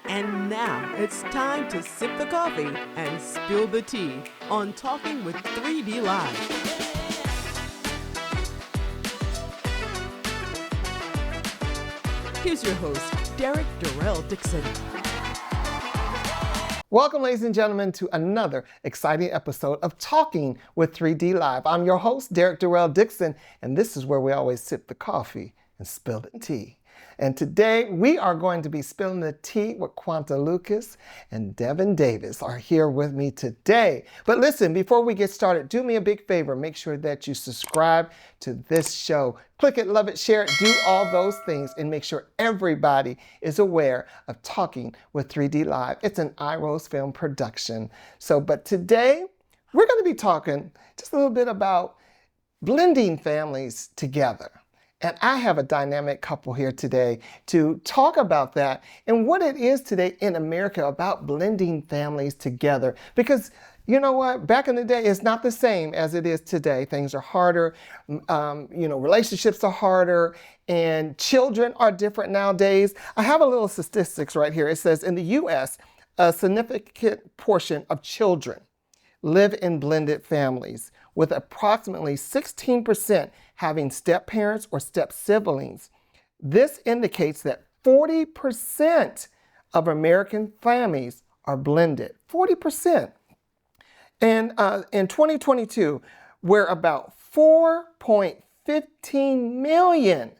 And now it's time to sip the coffee and spill the tea on Talking with 3D Live. Here's your host, Derrick Dixon. Welcome, ladies and gentlemen, to another exciting episode of Talking with 3D Live. I'm your host, Derrick Dixon, and this is where we always sip the coffee and spill the tea. And today we are going to be spilling the tea with Quanta Lucas and Devin Davis are here with me today. But listen, before we get started, do me a big favor. Make sure that you subscribe to this show. Click it, love it, share it, do all those things, and make sure everybody is aware of Talking with 3D Live. It's an iRose Film production. But today we're going to be talking just a little bit about blending families together. And I have a dynamic couple here today to talk about that and what it is today in America about blending families together. Because you know what? Back in the day, it's not the same as it is today. Things are harder. Relationships are harder and children are different nowadays. I have a little statistics right here. It says in the U.S., a significant portion of children live in blended families, with approximately 16% having step-parents or step-siblings. This indicates that 40% of American families are blended. 40%. And in 2022, where about 4.15 million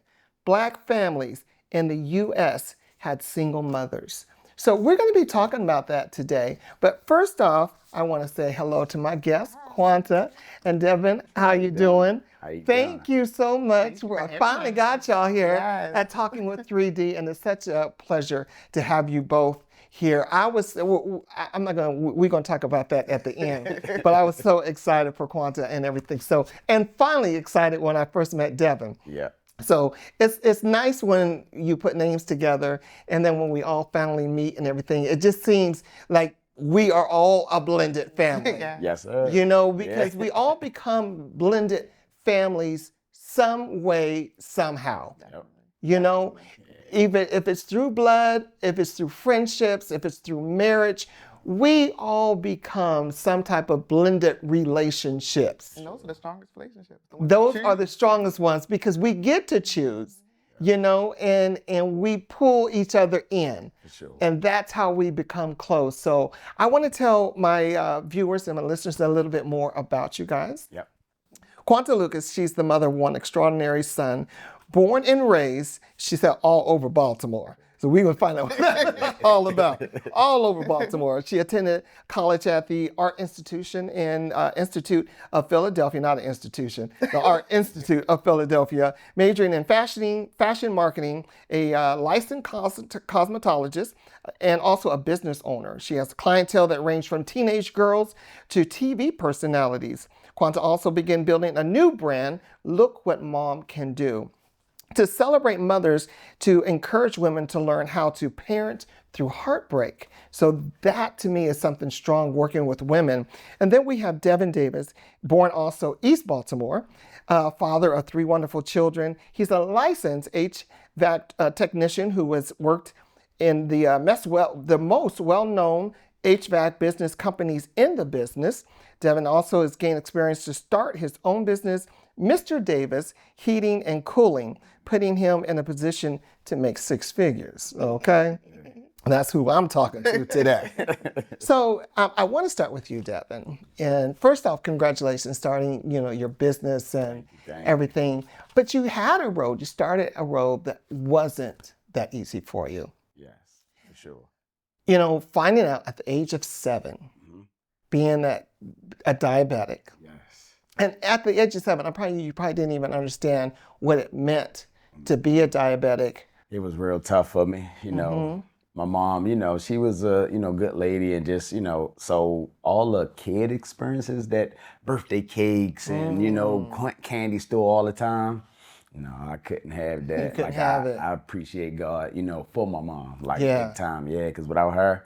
Black families in the U.S. had single mothers. So we're going to be talking about that today. But first off, I want to say hello to my guests, Quanta and Devin. How you doing? Thank you so much. I finally got y'all here at Talking with 3D, and it's such a pleasure to have you both here. We're going to talk about that at the end, but I was so excited for Quanta and everything. And finally excited when I first met Devin. Yeah. So it's nice when you put names together, and then when we all finally meet and everything, it just seems like we are all a blended family. Yes, sir. Because we all become blended families some way, somehow. Yep. Even if it's through blood, if it's through friendships, if it's through marriage, we all become some type of blended relationships. And those are the strongest relationships. Those are the strongest ones because we get to choose, and we pull each other in. For sure. And that's how we become close. So I want to tell my viewers and my listeners a little bit more about you guys. Yep. Quanta Lucas, she's the mother of one extraordinary son, born and raised, she said, all over Baltimore. So we will find out what that's all about. All over Baltimore. She attended college at the Art Institution and Institute of Philadelphia, not an institution, the Art Institute of Philadelphia, majoring in fashion marketing, a licensed cosmetologist, and also a business owner. She has a clientele that range from teenage girls to TV personalities. Quanta also began building a new brand, Look What Mom Can Do, to celebrate mothers, to encourage women to learn how to parent through heartbreak. So that to me is something strong, working with women. And then we have Devin Davis, born also East Baltimore, father of 3 wonderful children. He's a licensed HVAC technician who has worked in the most well-known HVAC business companies in the business. Devin also has gained experience to start his own business, Mr. Davis Heating and Cooling, putting him in a position to make 6 figures, okay? That's who I'm talking to today. So I want to start with you, Devin. And first off, congratulations starting, your business and everything. But you had a road, you started a road that wasn't that easy for you. Yes, for sure. Finding out at the age of 7, being a diabetic. Yes. And at the age of 7, you probably didn't even understand what it meant to be a diabetic. It was real tough for me, My mom, she was a, good lady and just, so all the kid experiences, that birthday cakes and, candy store all the time, I couldn't have that. You couldn't have it. I appreciate God, for my mom, big time, because without her,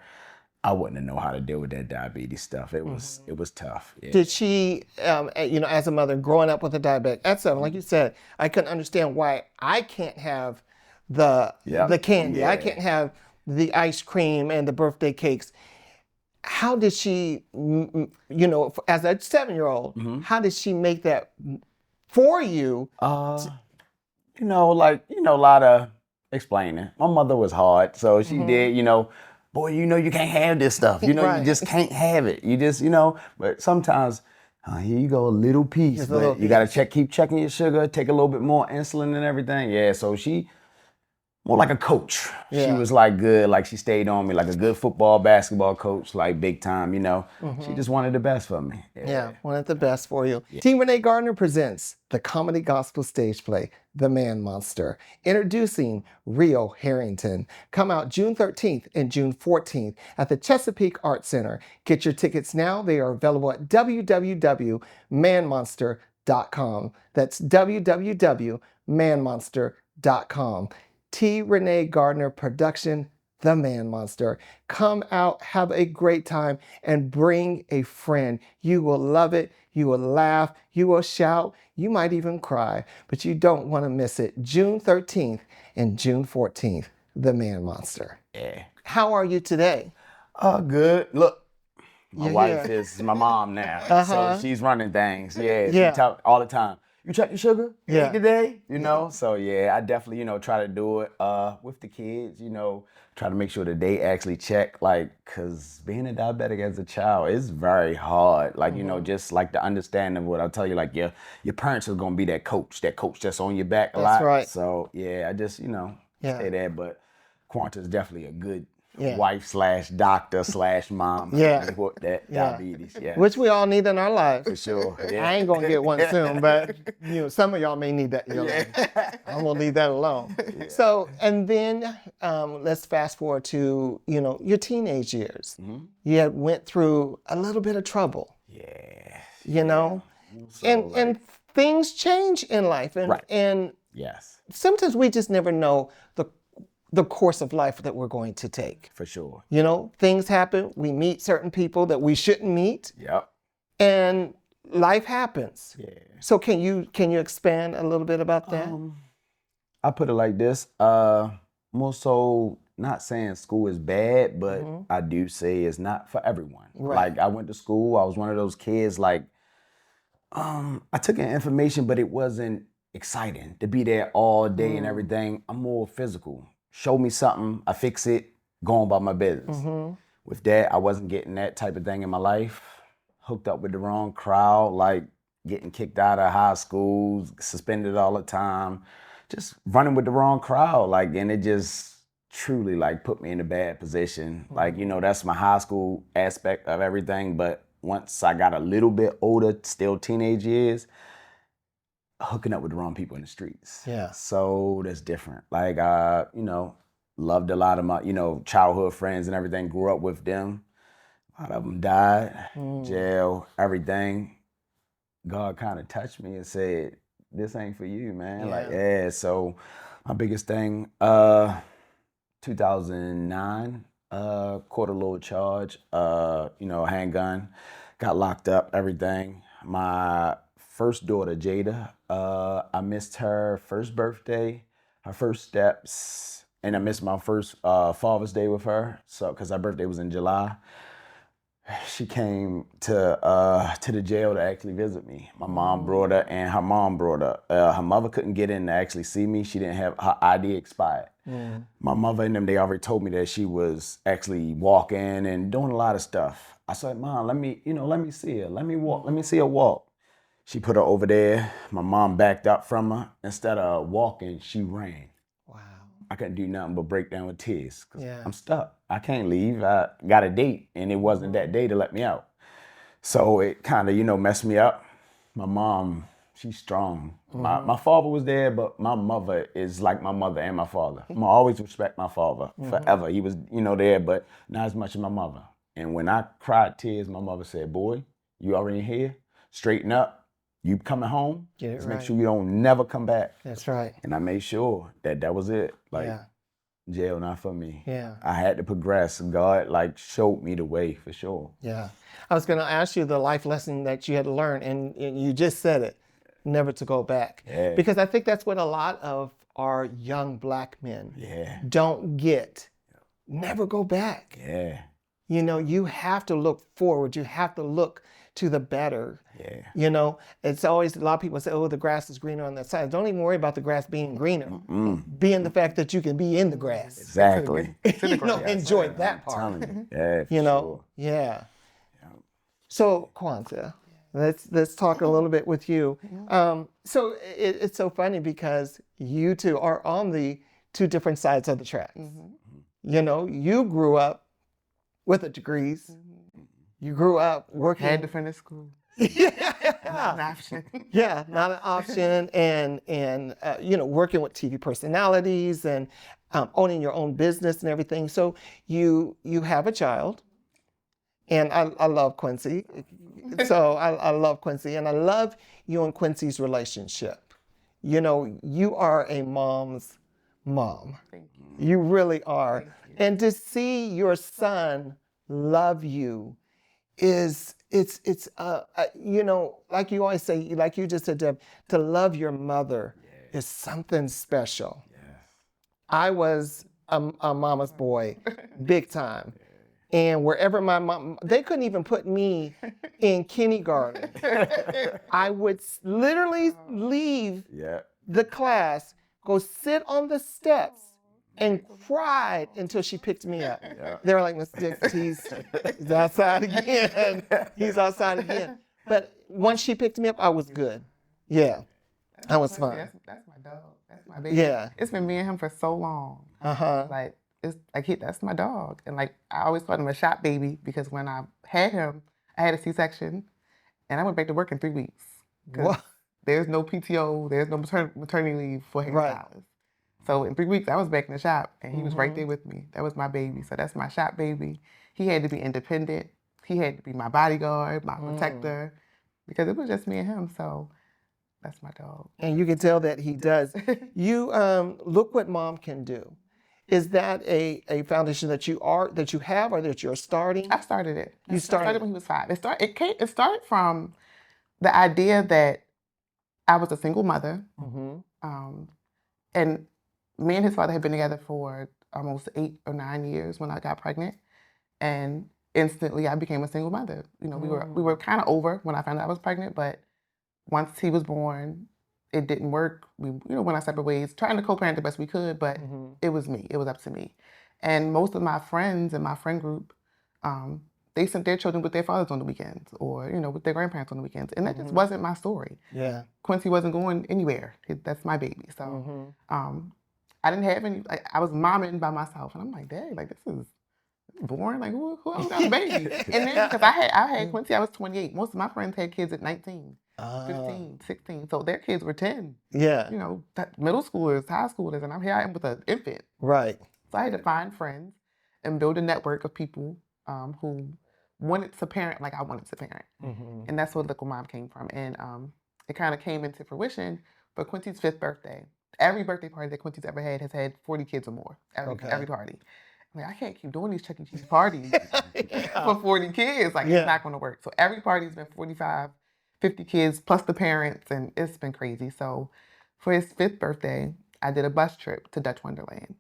I wouldn't have known how to deal with that diabetes stuff. It was tough. Yeah. Did she, as a mother, growing up with a diabetic at 7, like you said, I couldn't understand why I can't have the candy. Yeah. I can't have the ice cream and the birthday cakes. How did she, as a 7-year-old, how did she make that for you? A lot of explaining. My mother was hard, so she did, boy, you can't have this stuff. You Right. just can't have it. You just, but sometimes, here you go, a little piece, Just a but little you gotta keep checking your sugar, take a little bit more insulin and everything. Yeah, so she, more like a coach. She Yeah. was like good, like she stayed on me, like a good football, basketball coach, like big time, She just wanted the best for me. Yeah, wanted the best for you. Team Renee Garner presents the comedy gospel stage play, The Man Monster, introducing Rio Harrington. Come out June 13th and June 14th at the Chesapeake Arts Center. Get your tickets now. They are available at www.manmonster.com. That's www.manmonster.com. T. Renee Garner production, The Man Monster. Come out, have a great time, and bring a friend. You will love it. You will laugh. You will shout. You might even cry, but you don't want to miss it. June 13th and June 14th, The Man Monster. Yeah. How are you today? Good. Look, my You're wife here. is my mom now, so she's running things. Yeah, Yeah. she talk all the time. You check your sugar? You Yeah. ate today? So yeah, I definitely, try to do it with the kids, try to make sure that they actually check, like, cause being a diabetic as a child is very hard. Like, just like the understanding of what I'll tell you, like your parents are gonna be that coach that's on your back a lot. That's right. So yeah, I just, say that, but Quanta is definitely a good wife / doctor / mom. Yeah. With that diabetes. Yeah. Which we all need in our lives. For sure. Yeah. I ain't gonna get one soon, but some of y'all may need that. I'm gonna leave that alone. Yeah. So, and then let's fast forward to your teenage years. You had went through a little bit of trouble. Yeah. And things change in life, and yes, sometimes we just never know the course of life that we're going to take. For sure. Things happen. We meet certain people that we shouldn't meet. Yep. And life happens. Yeah. So can you expand a little bit about that? I put it like this. More so not saying school is bad, but I do say it's not for everyone. Right. Like I went to school, I was one of those kids like I took in information, but it wasn't exciting to be there all day and everything. I'm more physical. Show me something, I fix it, go on about my business. With that, I wasn't getting that type of thing in my life. Hooked up with the wrong crowd, like getting kicked out of high school, suspended all the time, just running with the wrong crowd, like, and it just truly like put me in a bad position. Like, that's my high school aspect of everything, but once I got a little bit older, still teenage years, hooking up with the wrong people in the streets. Yeah. So that's different. Like, loved a lot of my, childhood friends and everything, grew up with them. A lot of them died, jail, everything. God kind of touched me and said, this ain't for you, man. So my biggest thing, 2009, caught a little charge, handgun, got locked up, everything. My first daughter, Jada, I missed her first birthday, her first steps, and I missed my first Father's Day with her, so because her birthday was in July. She came to the jail to actually visit me. My mom brought her, and her mom brought her. Her mother couldn't get in to actually see me. She didn't have her ID expired. My mother and them, they already told me that she was actually walking and doing a lot of stuff. I said, Mom, let me see her. Let me see her walk. She put her over there. My mom backed up from her. Instead of walking, she ran. Wow. I couldn't do nothing but break down with tears. Yeah. I'm stuck. I can't leave. I got a date, and it wasn't that day to let me out. So it kind of, messed me up. My mom, she's strong. My father was there, but my mother is like my mother and my father. I'm always respect my father forever. He was, there, but not as much as my mother. And when I cried tears, my mother said, boy, you already here? Straighten up. You coming home? Get it Just right. make sure you don't never come back. That's right. And I made sure that was it. Like, jail not for me. Yeah. I had to progress. God showed me the way for sure. Yeah. I was going to ask you the life lesson that you had to learn, and you just said it, never to go back. Yeah. Because I think that's what a lot of our young black men don't get. never go back. Yeah. You know, you have to look forward. You have to look to the better. Yeah. You know, it's always, a lot of people say, oh, the grass is greener on that side. Don't even worry about the grass being greener. Being the fact that you can be in the grass. Exactly. You know, enjoy that part. Telling you. Yeah, for You know, sure. yeah. So, Quanta, let's talk a little bit with you. So it's so funny because you two are on the two different sides of the tracks. You know, you grew up with the degrees. You grew up working. Had to finish school. Yeah. Not an option. Yeah, not an option, and you know, working with TV personalities and owning your own business and everything. So you have a child, and I love Quincy. So I love Quincy, and I love you and Quincy's relationship. You know, you are a mom's mom. Thank you. You really are. And to see your son love you is it's you know, like you always say, like you just said, Deb, to love your mother is something special. I was a mama's boy, big time. And wherever my mom, they couldn't even put me in kindergarten. I would literally leave the class, go sit on the steps, and cried until she picked me up. They were like, Mr. Dixon, he's outside again. He's outside again. But once she picked me up, I was good. Yeah, I was fine. That's my dog. That's my baby. Yeah. It's been me and him for so long. Like, it's like that's my dog. And like, I always called him a shop baby because when I had him, I had a C-section and I went back to work in 3 weeks. What? There's no PTO, there's no maternity leave for hairstylists. So in 3 weeks, I was back in the shop, and he was right there with me. That was my baby. So that's my shop baby. He had to be independent. He had to be my bodyguard, my protector, because it was just me and him. So that's my dog. And you can tell that he does. You look what mom can do. Is that a foundation that you have or that you're starting? I started it. You started I started when he was 5. It started from the idea that I was a single mother, and me and his father had been together for almost 8 or 9 years when I got pregnant, and instantly I became a single mother. You know, we were kind of over when I found out I was pregnant, but once he was born, it didn't work. We went our separate ways, trying to co-parent the best we could, but it was me. It was up to me. And most of my friends in my friend group, they sent their children with their fathers on the weekends, or with their grandparents on the weekends, and that just wasn't my story. Yeah, Quincy wasn't going anywhere. That's my baby. So. I didn't have any, I was momming by myself. And I'm like, Dad, like, this is boring. Like, who else got a baby? And then, because I had Quincy, I was 28. Most of my friends had kids at 19, 15, 16. So their kids were 10. Yeah. Middle schoolers, high schoolers. And here I am with an infant. Right. So I had to find friends and build a network of people who wanted to parent like I wanted to parent. And that's where Liquid Mom came from. And it kind of came into fruition for Quincy's 5th birthday. Every birthday party that Quincy's ever had has had 40 kids or more. Every party. I'm like, I can't keep doing these Chuck E. Cheese parties for 40 kids. Like, it's not going to work. So every party's been 45, 50 kids plus the parents, and it's been crazy. So for his 5th birthday, I did a bus trip to Dutch Wonderland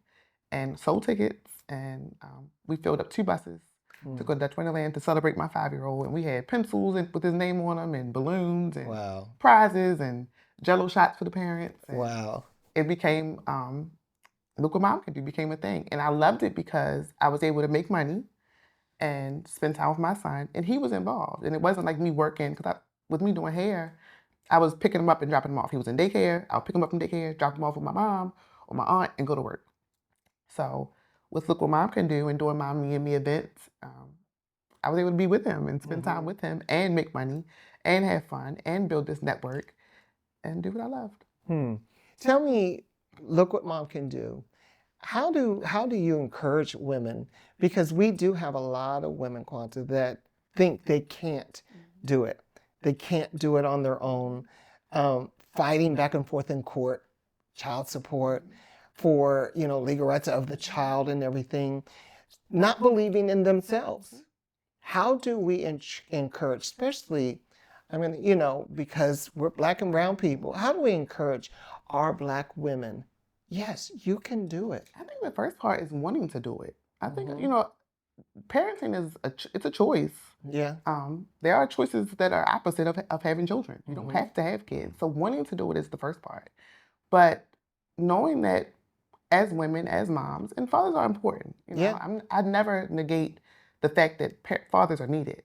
and sold tickets, and we filled up 2 buses to go to Dutch Wonderland to celebrate my 5-year-old. And we had pencils with his name on them and balloons and prizes and Jell-O shots for the parents. And it became, look what mom can do, became a thing. And I loved it because I was able to make money and spend time with my son, and he was involved. And it wasn't like me working, because with me doing hair, I was picking him up and dropping him off. He was in daycare, I'll pick him up from daycare, drop him off with my mom or my aunt, and go to work. So with Look What Mom Can Do and doing my Me and Me events, I was able to be with him and spend time with him and make money and have fun and build this network and do what I loved. Tell me, Look What Mom Can Do. How do you encourage women? Because we do have a lot of women, Quanta, that think they can't do it. They can't do it on their own. Fighting back and forth in court, child support for legal rights of the child and everything. Not believing in themselves. How do we encourage, especially, because we're Black and brown people, how do we encourage our Black women? Yes, you can do it. I think the first part is wanting to do it. I think, parenting is it's a choice. Yeah. There are choices that are opposite of having children. You don't have to have kids. So wanting to do it is the first part. But knowing that as women, as moms, and fathers are important. I never negate the fact that fathers are needed.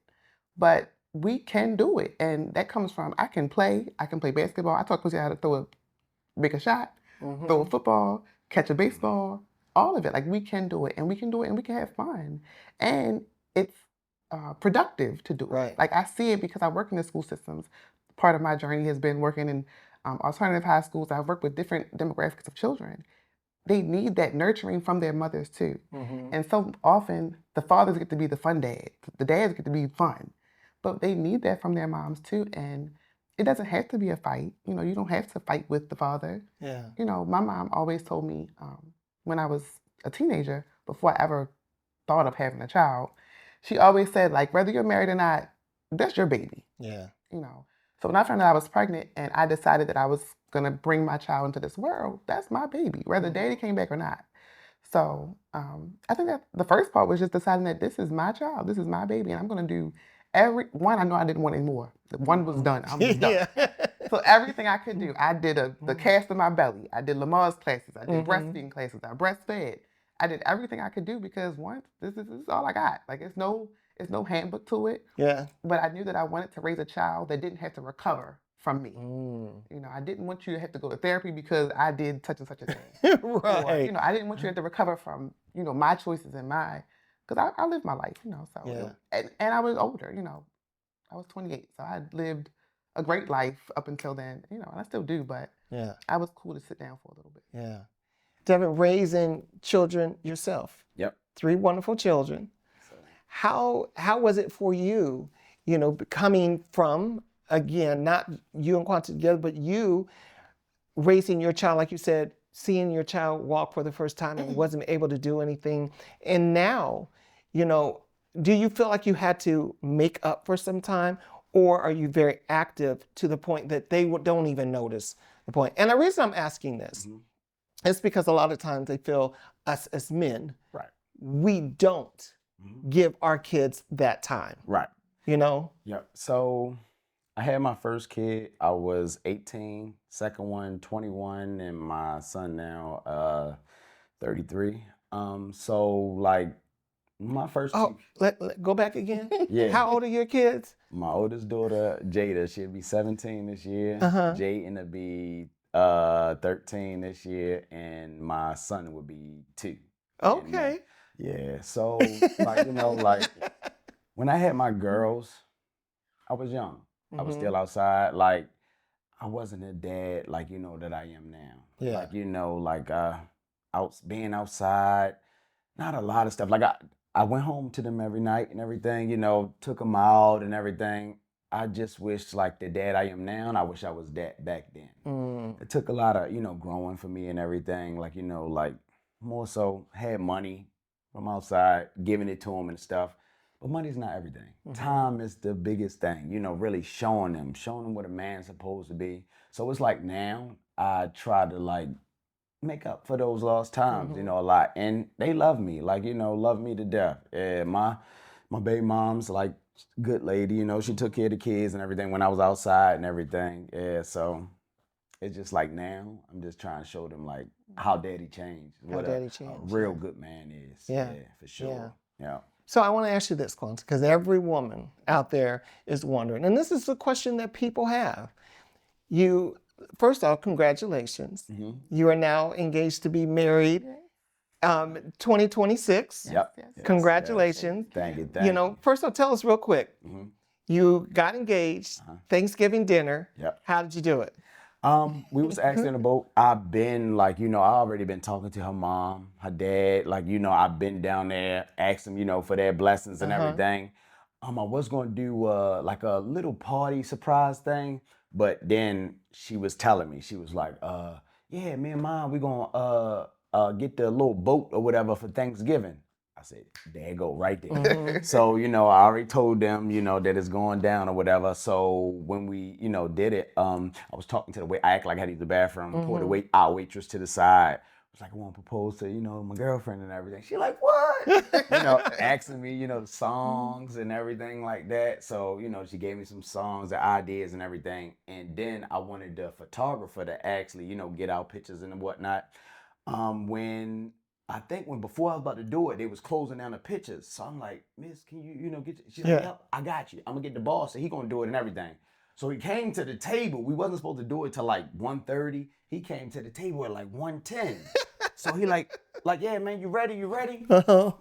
But we can do it. And that comes from, I can play basketball. I taught Quincy how to make a shot, throw a football, catch a baseball, all of it. Like, we can do it, and we can do it, and we can have fun. And it's productive to do it. Right. Like, I see it because I work in the school systems. Part of my journey has been working in alternative high schools. I've worked with different demographics of children. They need that nurturing from their mothers too. And so often the fathers get to be the fun dad. The dads get to be fun. But they need that from their moms too. And it doesn't have to be a fight. You don't have to fight with the father. Yeah. My mom always told me when I was a teenager, before I ever thought of having a child, she always said, like, whether you're married or not, that's your baby. Yeah. So when I found out I was pregnant and I decided that I was going to bring my child into this world, that's my baby, whether daddy came back or not. So I think that the first part was just deciding that this is my child, this is my baby, and I'm going to do one. I know I didn't want any more. One was done. I was done. So everything I could do, I did the cast of my belly. I did Lamar's classes. I did breastfeeding classes. I breastfed. I did everything I could do because this is all I got. Like, it's no handbook to it. Yeah. But I knew that I wanted to raise a child that didn't have to recover from me. I didn't want you to have to go to therapy because I did such and such a thing. Right. Or, I didn't want you to have to recover from, my choices and because I lived my life, so. Yeah. And I was older, I was 28, so I lived a great life up until then, and I still do, but Yeah. I was cool to sit down for a little bit. Yeah. Devin, raising children yourself. Yep. 3 wonderful children. How was it for you, coming from, again, not you and Quanta together, but you raising your child, like you said, seeing your child walk for the first time and wasn't able to do anything. And now, do you feel like you had to make up for some time, or are you very active to the point that they don't even notice the point? And the reason I'm asking this is because a lot of times they feel us as men, Right. we don't give our kids that time. Right. Yep. So I had my first kid, I was 18, second one, 21, and my son now, 33. So like my first Oh, go back again. Yeah. How old are your kids? My oldest daughter, Jada, she'll be 17 this year. Jayden will be 13 this year, and my son will be 2. Okay. Yeah. So like, like when I had my girls, I was young. I was still outside. Like, I wasn't a dad like, that I am now. Yeah. Like, being outside, not a lot of stuff. Like, I went home to them every night and everything, took them out and everything. I just wish, like, the dad I am now, and I wish I was that back then. It took a lot of, growing for me and everything. Like, like, more so had money from outside, giving it to them and stuff. But money's not everything. Time is the biggest thing, really showing them what a man's supposed to be. So it's like now I try to, like, make up for those lost times, a lot. And they love me, like, love me to death. Yeah, my baby mom's, like, good lady, she took care of the kids and everything when I was outside and everything. Yeah, so it's just like now I'm just trying to show them, like, how daddy changed. What a real good man is. Yeah, for sure. Yeah. So I want to ask you this, Quanta, because every woman out there is wondering, and this is the question that people have. First off, congratulations. You are now engaged to be married 2026. Yep. Congratulations. Thank you. First off, tell us real quick. You got engaged, Thanksgiving dinner. Yep. How did you do it? We was actually in a boat. I've been, like, I already been talking to her mom, her dad. Like, I've been down there, asked them, for their blessings and everything. I was going to do, like, a little party surprise thing. But then she was telling me, she was like, yeah, me and mom, we going to get the little boat or whatever for Thanksgiving. I said, there you go, right there. So, I already told them, that it's going down or whatever. So when we, did it, I was talking to the wait. I act like I had to use the bathroom, pulled our waitress to the side. was like, I want to propose to, my girlfriend and everything. She like, what? Asking me, the songs and everything like that. So, she gave me some songs, the ideas and everything. And then I wanted the photographer to actually, get out pictures and whatnot. Before I was about to do it, they was closing down the pictures. So I'm like, Miss, can you, get your, she's like, yep, I got you. I'm gonna get the boss, so he gonna do it and everything. So he came to the table. We wasn't supposed to do it till like 1:30. He came to the table at like 1:10. So he like, yeah, man, you ready? Uh-huh.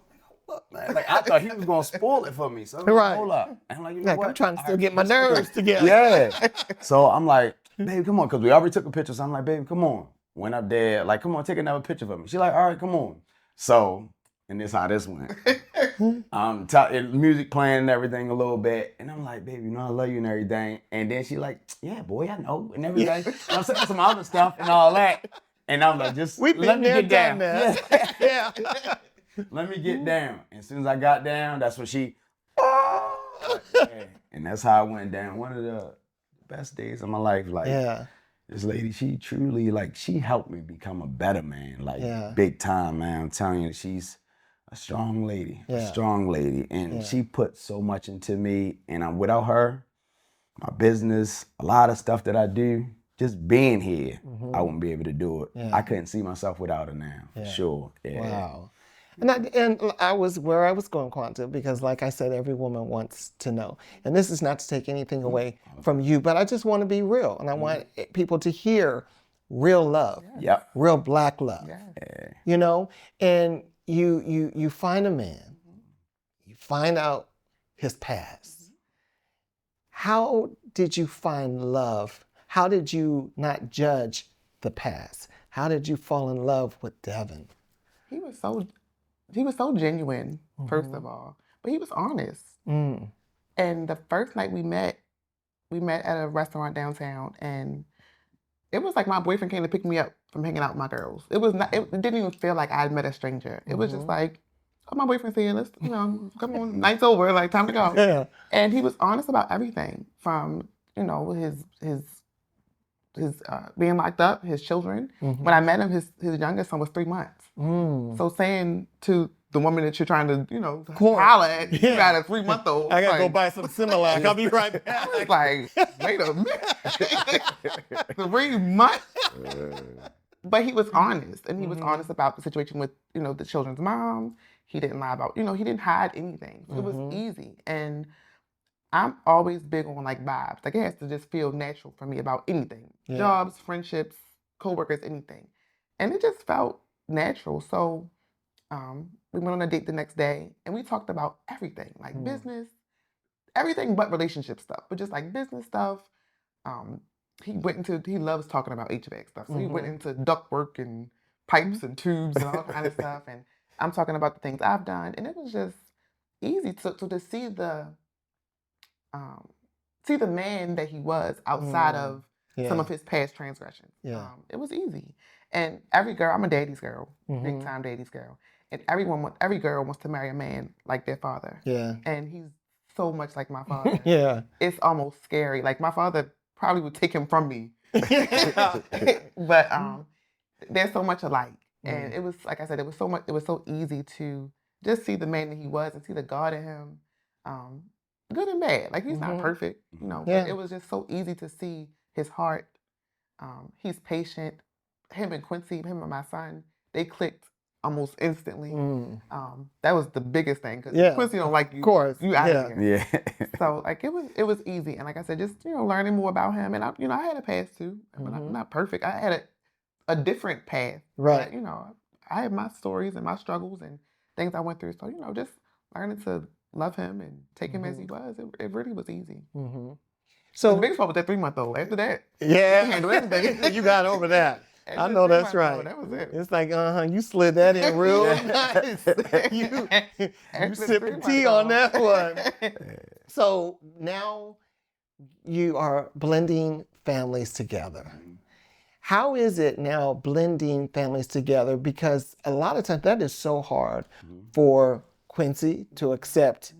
Look, man, like I thought he was gonna spoil it for me. So I'm like, Right. hold up. And I'm like, you know what? I'm trying to still get my nerves together. Yeah. So I'm like, baby, come on, because we already took a picture. So I'm like, baby, come on. Went up there, like, come on, take another picture for me. She like, all right, come on. So, and this how this went. Music playing and everything a little bit. And I'm like, baby, I love you and everything. And then she like, yeah, boy, I know, and everything. And I'm saying some other stuff and all that. And I'm like, just let me get down. Yeah. Let me get down. And as soon as I got down, that's when she, and that's how I went down. One of the best days of my life. Like, this lady, she truly, like, she helped me become a better man, like, big time, man. I'm telling you, she's a strong lady, and she put so much into me, and without her, my business, a lot of stuff that I do, just being here, I wouldn't be able to do it. I couldn't see myself without her now, for sure. Yeah. Wow. And I was where I was going, Quanta, because like I said, every woman wants to know. And this is not to take anything away from you, but I just want to be real. And I want people to hear real love, real Black love, and you find a man, you find out his past. How did you find love? How did you not judge the past? How did you fall in love with Davin? He was so genuine, first of all, but he was honest. And the first night we met at a restaurant downtown, and it was like my boyfriend came to pick me up from hanging out with my girls. It didn't even feel like I had met a stranger. It was just like, oh, my boyfriend's here. Let's, come on, night's over, like time to go. Yeah. And he was honest about everything, from his being locked up, his children. When I met him, his youngest son was 3 months. So saying to the woman that you're trying to, holler at, you got a 3-month-old. I gotta go buy some Similac. I'll be right back. I was like, wait a minute. 3 months? But he was honest, and he was honest about the situation with, the children's mom. He didn't lie about, he didn't hide anything. So it was easy. And I'm always big on like vibes. Like it has to just feel natural for me about anything. Jobs, friendships, coworkers, anything. And it just felt natural. So we went on a date the next day, and we talked about everything, like business, everything but relationship stuff, but just like business stuff. He loves talking about HVAC stuff. So he went into ductwork and pipes and tubes and all kind of stuff. And I'm talking about the things I've done. And it was just easy to see the man that he was outside of some of his past transgressions. It was easy. And every girl, I'm a daddy's girl, big time daddy's girl. And every girl wants to marry a man like their father. And he's so much like my father. It's almost scary. Like my father probably would take him from me. But there's so much alike. And it was, like I said, it was so easy to just see the man that he was and see the God in him. Good and bad. Like he's not perfect, but it was just so easy to see his heart. He's patient. Him and my son, they clicked almost instantly. That was the biggest thing, because Quincy don't like you. Of course. You out of here. Yeah. So like it was easy, and like I said, just learning more about him, and I had a past too, but I'm not perfect. I had a different path. Right. But, I had my stories and my struggles and things I went through. So just learning to love him and take him as he was, it really was easy. So the biggest part was that 3-month-old. After that, handle everything. You got over that. I know that's right. That was it. It's like, you slid that in real nice. You sipping tea on that one. So now you are blending families together. How is it now blending families together? Because a lot of times that is so hard for Quincy to accept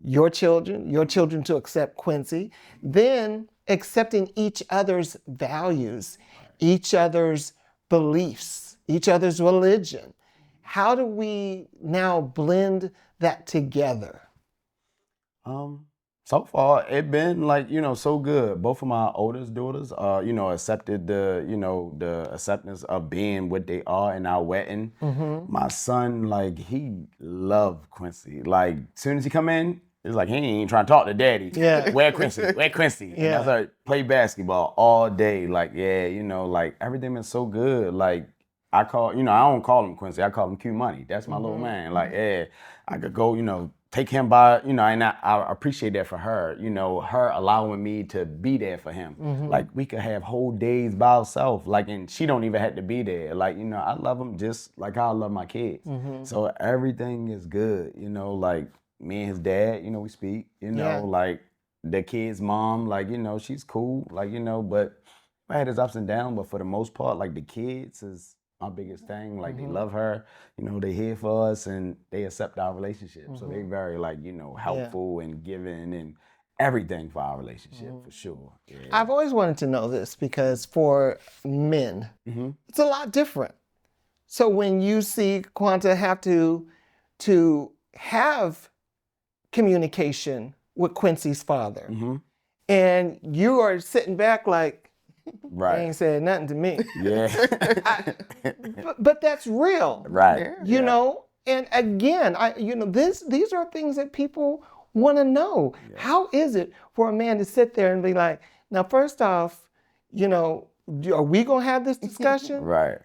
your children to accept Quincy, then accepting each other's values, each other's beliefs, each other's religion. How do we now blend that together? So far it been like, so good. Both of my oldest daughters, accepted the acceptance of being what they are in our wedding. My son, like, he loved Quincy. Like, as soon as he come in, it's like, he ain't trying to talk to daddy. Yeah. Where Quincy? Where Quincy? And Yeah. that's like, play basketball all day. Like, yeah, like everything been so good. Like, I don't call him Quincy. I call him Q Money. That's my little man. Like, yeah, I could go, take him by, and I appreciate that for her, her allowing me to be there for him. Like, we could have whole days by ourselves, like, and she don't even have to be there. Like, I love him just like how I love my kids. So everything is good, like, me and his dad, we speak, like, the kid's mom, like, she's cool, like, but I had his ups and downs, but for the most part, like, the kids is my biggest thing. Like, they love her, they here for us, and they accept our relationship. So they very, like, helpful and giving and everything for our relationship, for sure. Yeah. I've always wanted to know this because for men, it's a lot different. So when you see Quanta have to have communication with Quincy's father, and you are sitting back like, Right. they ain't said nothing to me. Yeah. But that's real. Right. You know, and again, these are things that people want to know. Yeah. How is it for a man to sit there and be like, now, first off, are we going to have this discussion? Right.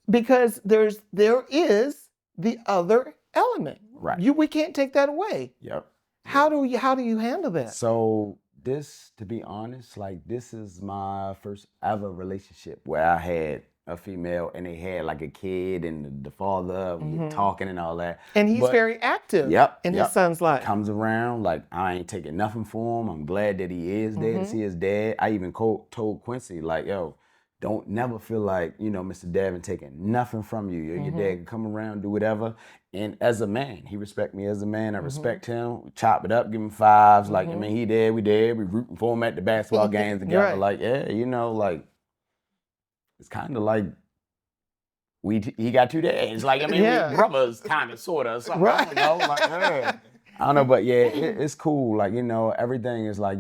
Because there is the other element. Right. We can't take that away. Yep. How do you handle that? So this, to be honest, like, this is my first ever relationship where I had a female and they had like a kid and the father talking and all that. And he's very active in his son's life. Comes around, like, I ain't taking nothing for him. I'm glad that he is there to see his dad. I even told Quincy, like, yo, don't never feel like, Mr. Davin taking nothing from you. Your dad can come around, do whatever. And as a man, he respect me as a man. I respect him. We chop it up, give him fives. Like, he there, we there. We rooting for him at the basketball games together. Right. Like, yeah, like, it's kind of like he got two dads. Like, we brothers, kind of, sort of. Right. I don't know. Like, I don't know, but yeah, it's cool. Like, everything is like,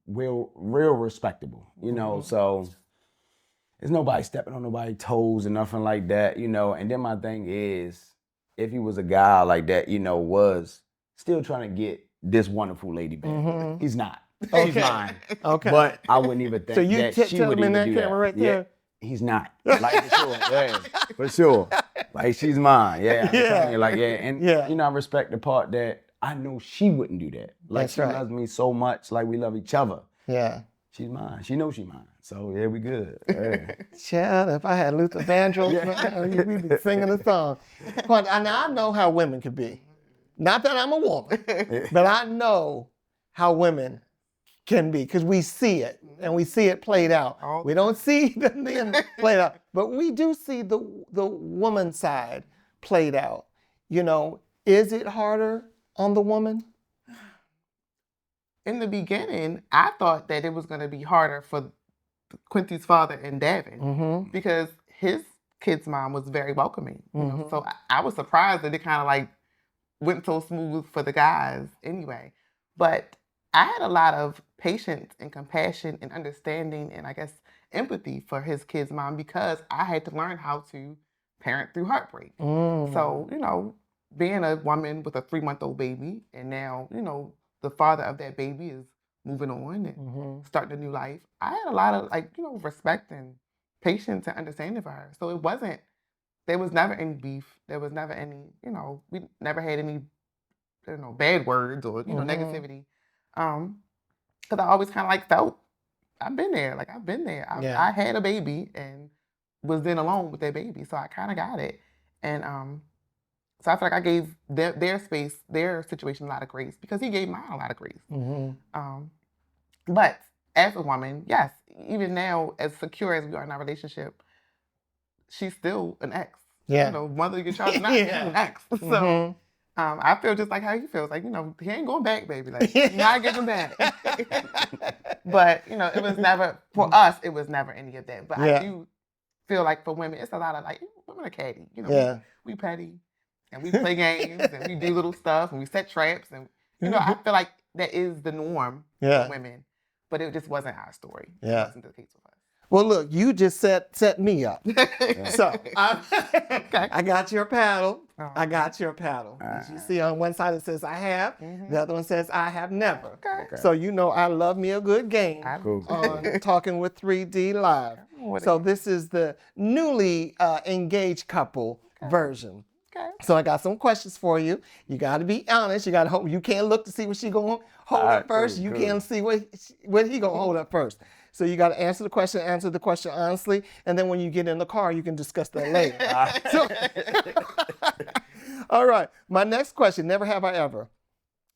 real respectable. So there's nobody stepping on nobody's toes or nothing like that. And then my thing is, if he was a guy like that, was still trying to get this wonderful lady back, he's not. Okay. She's mine. Okay. But I wouldn't even think so you that she tell would him in even that do camera that. right there? He's not. Like, for sure. Yeah, for sure. Like, she's mine. Yeah. I'm telling you, like, And, I respect the part that I know she wouldn't do that. Like, That's she right. loves me so much. Like, we love each other. Yeah. She's mine. She knows she's mine. So, yeah, we good. Yeah. Child, if I had Luther Vandross, we'd be singing a song. Now, I know how women can be. Not that I'm a woman, but I know how women can be, because we see it, and we see it played out. We don't see the men played out, but we do see the woman side played out. Is it harder on the woman? In the beginning, I thought that it was going to be harder for Quincy's father and Davin because his kid's mom was very welcoming. So I was surprised that it kind of like went so smooth for the guys anyway. But I had a lot of patience and compassion and understanding and I guess empathy for his kid's mom because I had to learn how to parent through heartbreak. So, being a woman with a 3-month-old baby and now, the father of that baby is moving on and starting a new life. I had a lot of respect and patience and understanding for her. So there was never any beef. There was never any, we never had any, bad words or, negativity. Because I always kind of felt, I've been there. I've been there. I had a baby and was then alone with that baby. So I kind of got it. And so I feel like I gave their space, their situation a lot of grace because he gave mine a lot of grace. But as a woman, yes, even now, as secure as we are in our relationship, she's still an ex. Yeah. Whether you charge or not, she's an ex. So I feel just like how he feels. He ain't going back, baby. He's not getting back. But, it was never, for us, it was never any of that. But I do feel like for women, it's a lot of like, women are catty. You know, Yeah. we petty and we play games and we do little stuff and we set traps. And, you know, I feel like that is the norm for women. But it just wasn't our story. Yeah. It wasn't the case with us. Well, look, you just set me up. So I got your paddle. Oh. I got your paddle. As you see on one side it says I have, the other one says I have never. Okay. So you know I love me a good game Cool. on Talking with 3D Live. So this is the newly engaged couple version. Okay. So I got some questions for you. You got to be honest. You got to hope. You can't look to see what she gonna hold up first. You can't see what he gonna hold up first. So you got to answer the question honestly, and then when you get in the car, you can discuss that later. All right. My next question: Never have I ever.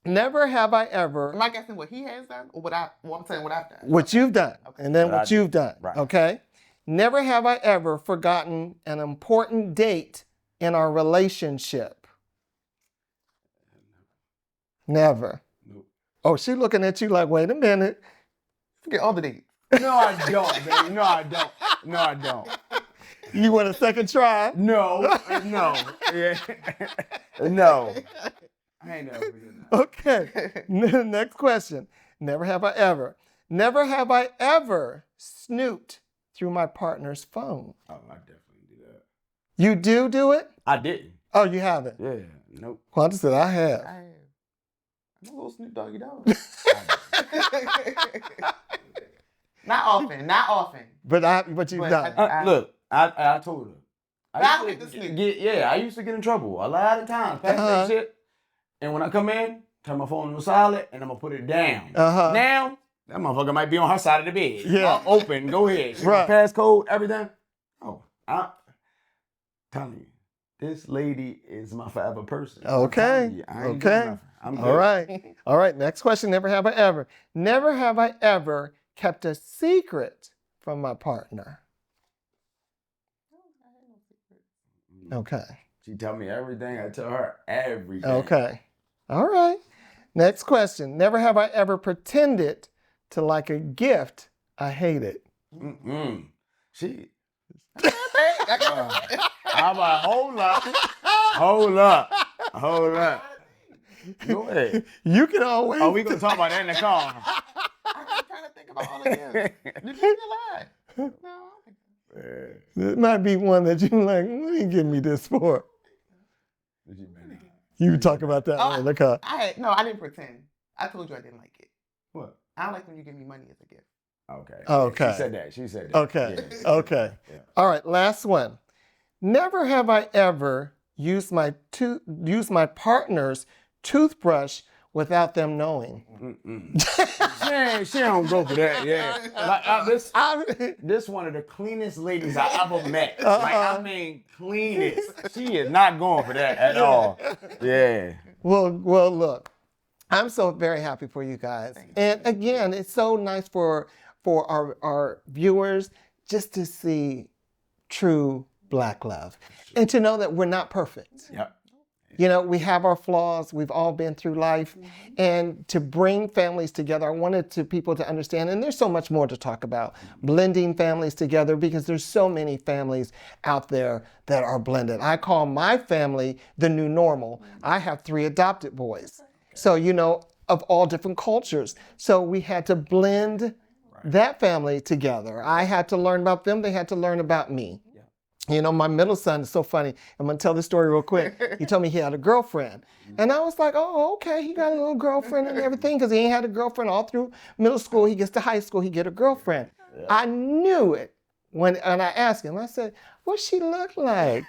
Never have I ever. Am I guessing what he has done, or I'm saying what I've done? What you've done, and then what you've done. Right. Okay. Never have I ever forgotten an important date in our relationship. Never. Nope. Oh, she looking at you like, wait a minute. Forget all the dates. No, I don't, baby. No, I don't. No, I don't. You want a second try? No. No. Yeah. No. I ain't never forgetting that. Okay. Next question. Never have I ever. Never have I ever snooped through my partner's phone. Oh, I definitely do that. You do it? I didn't. Oh, you haven't? Yeah. Nope. Quanta said, I have. I have. I'm a little Snoop Doggy Dog. Not often. But you've But done. Look, I told her. I used to I used to get in trouble a lot of times. Pass that shit. And when I come in, turn my phone on silent and I'm going to put it down. Now, that motherfucker might be on her side of the bed. Yeah. Open, go ahead. She Right. Passcode, everything. Oh, I'm telling you, this lady is my forever person. I'm Okay. telling you, I ain't doing Okay. nothing. I'm good. All right. All right. Next question. Never have I ever. Never have I ever kept a secret from my partner. Okay. She tell me everything. I tell her everything. Okay. All right. Next question. Never have I ever pretended to like a gift I hated. Mm-mm. She. I'm like, hold up. Go ahead. You can always. Oh, we gonna talk about that in the car. I'm trying to think about all of them. You did a lot. No, I don't think so. It might be one that you like, what are you giving me this for? You talk about that one in the car. I didn't pretend. I told you I didn't like it. What? I don't like when you give me money as a gift. Okay. Okay. She said that. Okay. Yeah. Okay. Yeah. All right. Last one. Never have I ever used my partner's toothbrush without them knowing. She don't go for that. Yeah. Like this one of the cleanest ladies I ever met. Like I mean, cleanest. She is not going for that at all. Yeah. Well, look, I'm so very happy for you guys. And again, it's so nice for our viewers just to see true Black love and to know that we're not perfect. Yep. You know, we have our flaws. We've all been through life. And to bring families together, I wanted people to understand, and there's so much more to talk about, blending families together because there's so many families out there that are blended. I call my family the new normal. I have 3 adopted boys. So, you know, of all different cultures. So we had to blend that family together. I had to learn about them. They had to learn about me. You know, my middle son is so funny. I'm going to tell this story real quick. He told me he had a girlfriend. And I was like, oh, okay, he got a little girlfriend and everything because he ain't had a girlfriend all through middle school. He gets to high school, he get a girlfriend. Yeah. I knew it and I asked him, I said, what she look like?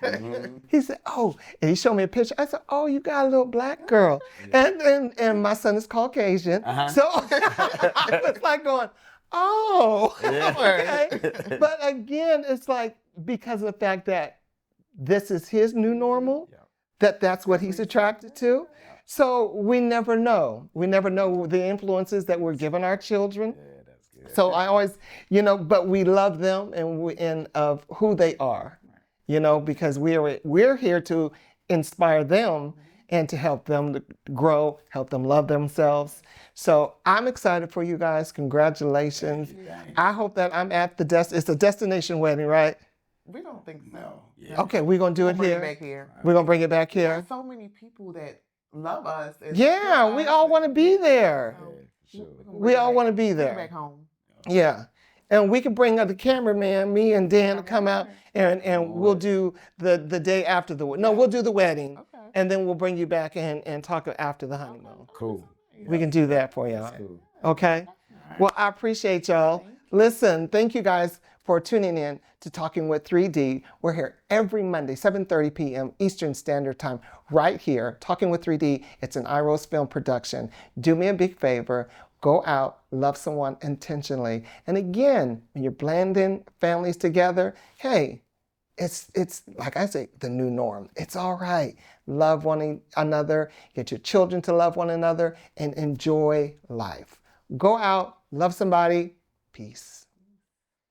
He said, oh, and he showed me a picture. I said, oh, you got a little black girl. And my son is Caucasian. So I was like going, oh, okay. But again, it's like, because of the fact that this is his new normal, that's what he's attracted to. So we never know. We never know the influences that we're giving our children. Yeah, that's good. So I always, you know, but we love them and of who they are, you know, because we're here to inspire them and to help them to grow, help them love themselves. So I'm excited for you guys. Congratulations. I hope that I'm at it's a destination wedding, right? We don't think so. No. Yeah. Okay, we're going to do it Bring here. back here. We're going to bring it back There here. are so many people that love us. and Yeah, support we us all and- want to be there. So, Sure. we're gonna We bring it all back- want to be bring it there. back home. Yeah. And we can bring the cameraman, me and Dan, to come out, and we'll do the day after the wedding. No, we'll do the wedding, Okay. and then we'll bring you back and talk after the honeymoon. Cool. We can do that for y'all. Cool. Okay? Well, I appreciate y'all. Listen, thank you guys for tuning in to Talking with 3D. We're here every Monday, 7:30 p.m. Eastern Standard Time, right here, Talking with 3D. It's an iRose Film production. Do me a big favor. Go out, love someone intentionally. And again, when you're blending families together, hey, it's like I say, the new norm. It's all right. Love one another, get your children to love one another, and enjoy life. Go out, love somebody. Peace.